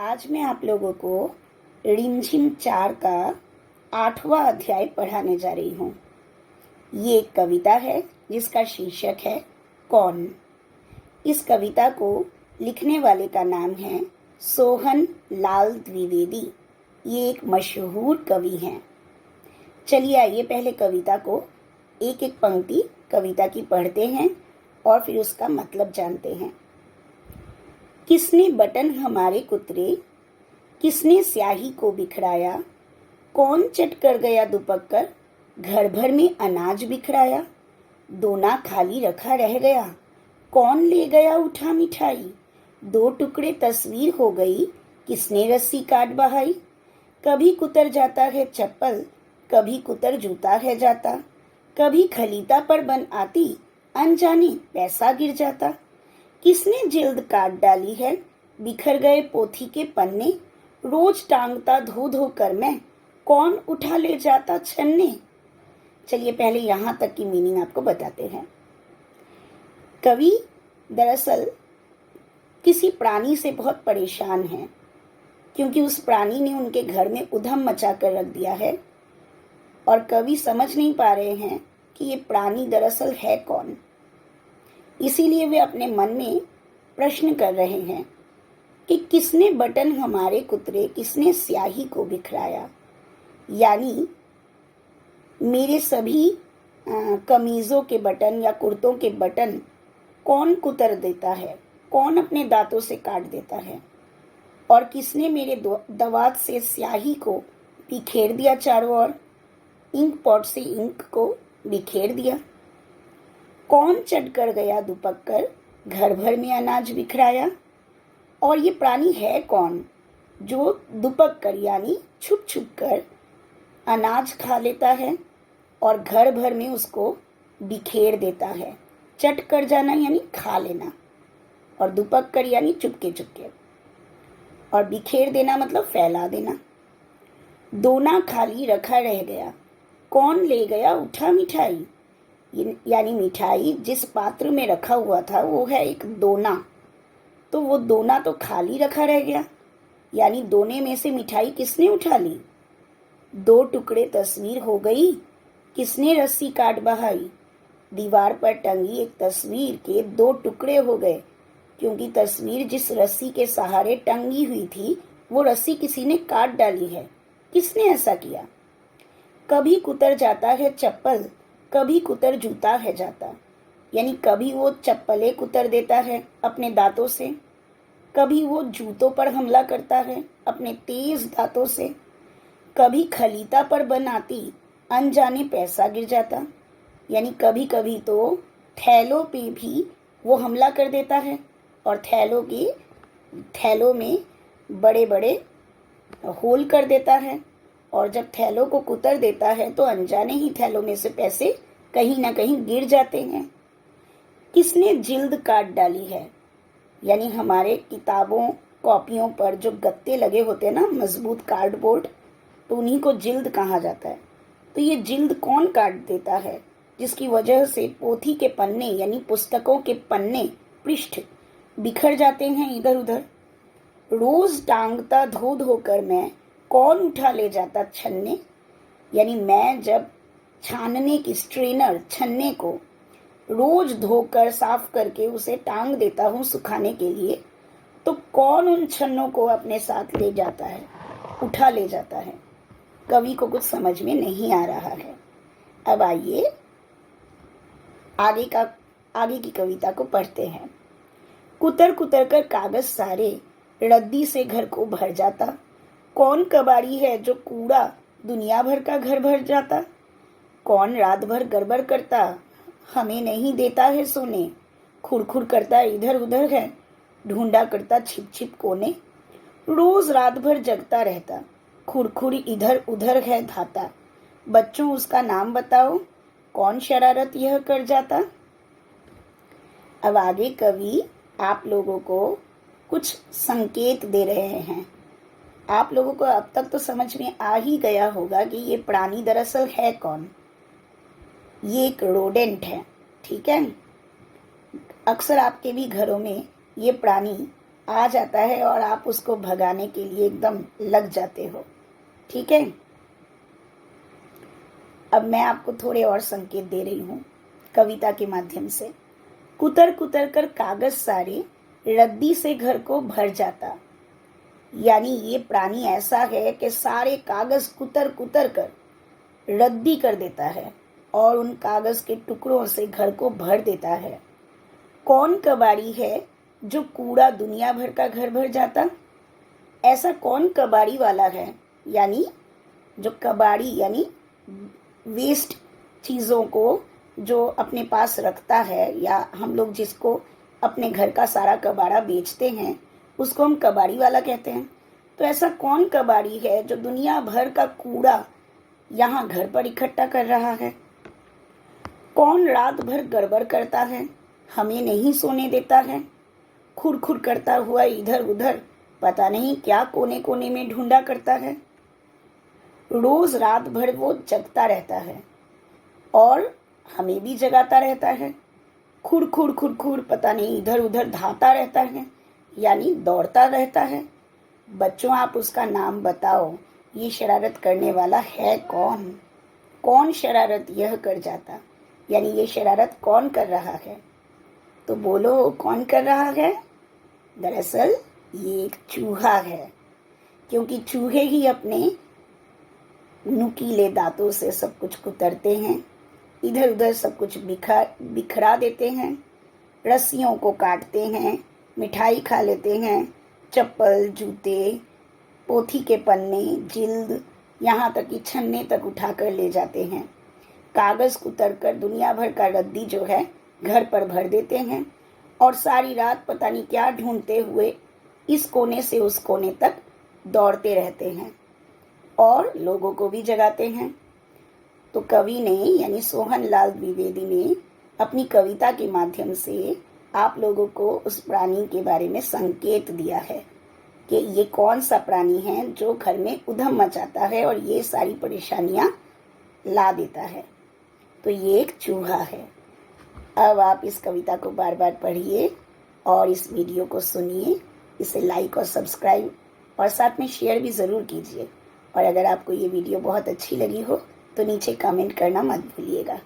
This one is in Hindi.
आज मैं आप लोगों को रिमझिम 4 का 8वां अध्याय पढ़ाने जा रही हूँ। ये एक कविता है जिसका शीर्षक है कौन। इस कविता को लिखने वाले का नाम है सोहन लाल द्विवेदी। ये एक मशहूर कवि हैं। चलिए आइए पहले कविता को एक एक पंक्ति कविता की पढ़ते हैं और फिर उसका मतलब जानते हैं। किसने बटन हमारे कुतरे, किसने स्याही को बिखराया, कौन चट कर गया दुपक कर, घर भर में अनाज बिखराया, दोना खाली रखा रह गया, कौन ले गया उठा मिठाई, 2 टुकड़े तस्वीर हो गई, किसने रस्सी काट बहाई, कभी कुतर जाता है चप्पल, कभी कुतर जूता है जाता, कभी खलीता पर बन आती, अनजाने पैसा गिर जाता, किसने जिल्द काट डाली है, बिखर गए पोथी के पन्ने, रोज टांगता धो धो कर मैं, कौन उठा ले जाता छन्ने। चलिए पहले यहाँ तक की मीनिंग आपको बताते हैं। कवि दरअसल किसी प्राणी से बहुत परेशान हैं, क्योंकि उस प्राणी ने उनके घर में उधम मचा कर रख दिया है और कवि समझ नहीं पा रहे हैं कि ये प्राणी दरअसल है कौन। इसीलिए वे अपने मन में प्रश्न कर रहे हैं कि किसने बटन हमारे कुतरे, किसने स्याही को बिखराया। यानी मेरे सभी कमीज़ों के बटन या कुर्तों के बटन कौन कुतर देता है, कौन अपने दांतों से काट देता है, और किसने मेरे दवात से स्याही को बिखेर दिया चारों ओर, इंक पॉट से इंक को बिखेर दिया, कौन चढ़ कर गया दुपक कर, घर भर में अनाज बिखराया। और ये प्राणी है कौन जो दुपक कर यानी छुप छुप कर अनाज खा लेता है और घर भर में उसको बिखेर देता है। चट कर जाना यानी खा लेना, और दुपक कर यानी चुपके चुपके, और बिखेर देना मतलब फैला देना। दोना खाली रखा रह गया, कौन ले गया उठा मिठाई, यानी मिठाई जिस पात्र में रखा हुआ था वो है एक दोना, तो वो दोना तो खाली रखा रह गया, यानी दोने में से मिठाई किसने उठा ली। 2 टुकड़े तस्वीर हो गई, किसने रस्सी काट बहाई। दीवार पर टंगी एक तस्वीर के 2 टुकड़े हो गए, क्योंकि तस्वीर जिस रस्सी के सहारे टंगी हुई थी वो रस्सी किसी ने काट डाली है। किसने ऐसा किया। कभी कुतर जाता है चप्पल, कभी कुतर जूता है जाता, यानी कभी वो चप्पलें कुतर देता है अपने दांतों से, कभी वो जूतों पर हमला करता है अपने तेज दांतों से, कभी खलीता पर बनाती अनजाने पैसा गिर जाता, यानी कभी कभी तो थैलों पे भी वो हमला कर देता है और थैलों में बड़े बड़े होल कर देता है, और जब थैलों को कुतर देता है तो अनजाने ही थैलों में से पैसे कहीं ना कहीं गिर जाते हैं। किसने जिल्द काट डाली है, यानी हमारे किताबों कॉपियों पर जो गत्ते लगे होते हैं ना, मजबूत कार्डबोर्ड, तो उन्हीं को जिल्द कहा जाता है। तो ये जिल्द कौन काट देता है, जिसकी वजह से पोथी के पन्ने यानी पुस्तकों के पन्ने पृष्ठ बिखर जाते हैं इधर उधर। रोज टांगता धो धो कर मैं, कौन उठा ले जाता छन्ने, यानी मैं जब छानने की स्ट्रेनर छन्ने को रोज धोकर साफ करके उसे टांग देता हूँ सुखाने के लिए, तो कौन उन छन्नों को अपने साथ ले जाता है, उठा ले जाता है। कवि को कुछ समझ में नहीं आ रहा है। अब आइए आगे की कविता को पढ़ते हैं। कुतर कुतर कर कागज सारे, रद्दी से घर को भर जाता, कौन कबाड़ी है जो कूड़ा दुनिया भर का घर भर जाता, कौन रात भर गड़बड़ करता हमें नहीं देता है सोने, खुरखुर करता इधर उधर है ढूंढा करता छिप छिप कोने, रोज रात भर जगता रहता खुरखुर इधर उधर है धाता, बच्चों उसका नाम बताओ कौन शरारत यह कर जाता। अब आगे कवि आप लोगों को कुछ संकेत दे रहे हैं। आप लोगों को अब तक तो समझ में आ ही गया होगा कि ये प्राणी दरअसल है कौन। ये एक रोडेंट है, ठीक है। अक्सर आपके भी घरों में ये प्राणी आ जाता है और आप उसको भगाने के लिए एकदम लग जाते हो। ठीक है, अब मैं आपको थोड़े और संकेत दे रही हूँ कविता के माध्यम से। कुतर कुतर कर कागज सारे, रद्दी से घर को भर जाता। यानी ये प्राणी ऐसा है कि सारे कागज कुतर कुतर कर रद्दी कर देता है और उन कागज के टुकड़ों से घर को भर देता है। कौन कबाड़ी है जो कूड़ा दुनिया भर का घर भर जाता? ऐसा कौन कबाड़ी वाला है? यानी जो कबाड़ी यानी वेस्ट चीज़ों को जो अपने पास रखता है, या हम लोग जिसको अपने घर का सारा कबाड़ा बेचते हैं उसको हम कबाड़ी वाला कहते हैं। तो ऐसा कौन कबाड़ी है जो दुनिया भर का कूड़ा यहाँ घर पर इकट्ठा कर रहा है? कौन रात भर गड़बड़ करता है, हमें नहीं सोने देता है, खुर करता हुआ इधर उधर पता नहीं क्या कोने कोने में ढूंढा करता है। रोज रात भर वो जगता रहता है और हमें भी जगाता रहता है। खुर पता नहीं इधर उधर धाता रहता है, यानी दौड़ता रहता है। बच्चों, आप उसका नाम बताओ, ये शरारत करने वाला है कौन? कौन शरारत यह कर जाता, यानी ये शरारत कौन कर रहा है? तो बोलो, कौन कर रहा है? दरअसल ये एक चूहा है, क्योंकि चूहे ही अपने नुकीले दांतों से सब कुछ कुतरते हैं, इधर उधर सब कुछ बिखरा देते हैं, रस्सियों को काटते हैं, मिठाई खा लेते हैं, चप्पल, जूते, पोथी के पन्ने, जिल्द, यहाँ तक कि छन्ने तक उठा कर ले जाते हैं। कागज कुतर कर दुनिया भर का रद्दी जो है घर पर भर देते हैं और सारी रात पता नहीं क्या ढूंढते हुए इस कोने से उस कोने तक दौड़ते रहते हैं और लोगों को भी जगाते हैं। तो कवि ने यानी सोहन लाल द्विवेदी ने अपनी कविता के माध्यम से आप लोगों को उस प्राणी के बारे में संकेत दिया है कि ये कौन सा प्राणी है जो घर में उधम मचाता है और ये सारी परेशानियां ला देता है। तो ये एक चूहा है। अब आप इस कविता को बार बार पढ़िए और इस वीडियो को सुनिए, इसे लाइक और सब्सक्राइब और साथ में शेयर भी ज़रूर कीजिए। और अगर आपको ये वीडियो बहुत अच्छी लगी हो तो नीचे कमेंट करना मत भूलिएगा।